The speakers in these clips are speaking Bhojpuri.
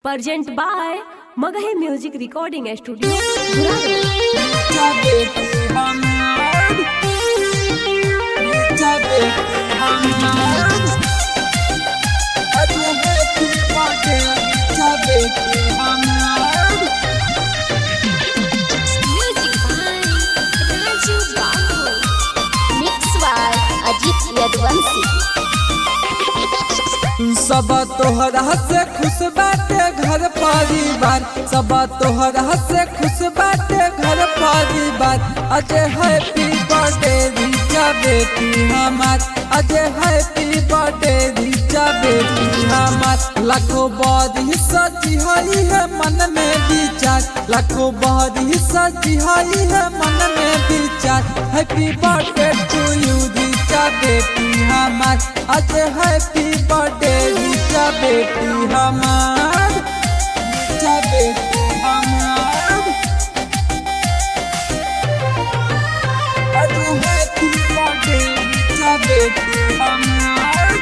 Present by Magahi Music Recording Studio, Music by Raju Babu. Mix by Ajit Yadvansi. सब तोहरा से खुश बाटे घर परिवार, सब तोहरा से खुश बाटे घर परिवार। अजय हैप्पी बर्थडे रीचा बेटी हमार, अजय हैप्पी बर्थडे रीचा बेटी हमार। लाखों बरही सजी हई है मन में विचार, लाखों बरही सजी हई है मन में विचार। Happy birthday to you Richa बेटी हमार, अजय हैप्पी बर्थडे रीचा बेटी हमार, रीचा बेटी हमार। अजय हैप्पी बर्थडे रीचा बेटी हमार।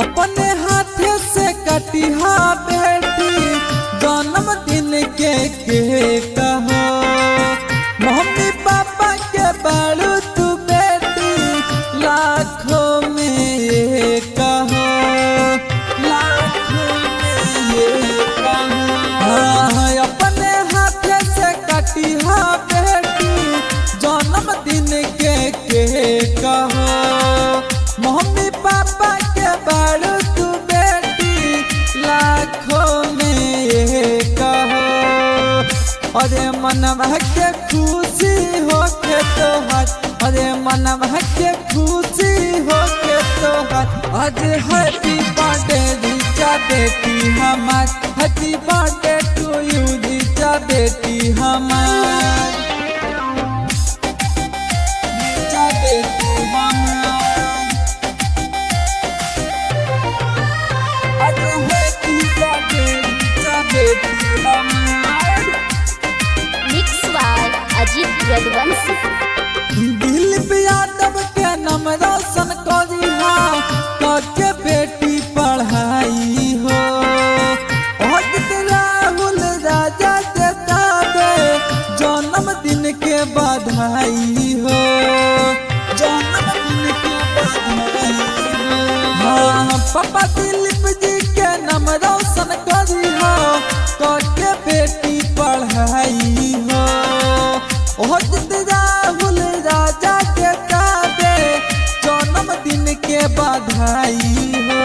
अपने हाथे से कटिहा बेटी जन्मदिन के केक हो। मम्मी पापा के बालू तू बेटी लाखों में एक हो, लाखों में एक हो। अपने हाथे से कटिहा बेटी जन्मदिन के केक हो। मम्मी पापा के बालू तू बेटी लाखों में एक हो। अरे मनवा के खुशी हो के तोहर, अरे मनवा के खुशी हो के तोहर। आज हैप्पी बर्थडे रीचा बेटी हमार, happy birthday to you Richa बेटी हमार, रीचा बेटी हमार। आज हैप्पी बर्थडे रीचा बेटी हमार। Mix by Ajit Yadvansi. Dilip Yadav के नाम रोशन करिहा, करके बेटी पढ़ाई हो। अजित राहुल राजा देता दे जन्मदिन के बधाई हो, जन्मदिन के बधाई हो। हाँ पापा दिलीप जी के नाम रोशन करिहा, करके बेटी पढ़ाई हो। अजित राहुल राजा के काबे जन्मदिन के बधाई हो।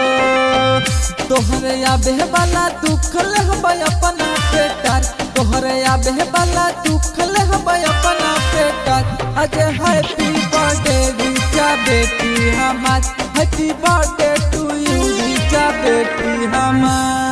तोहरे आबे वाला दुख लेहबै अपना बेटा, तोहरे आबे वाला दुख लेहबै अपना बेटा। अजय हैप्पी बर्थडे रीचा बेटी हमार, happy birthday to you Richa बेटी हमार।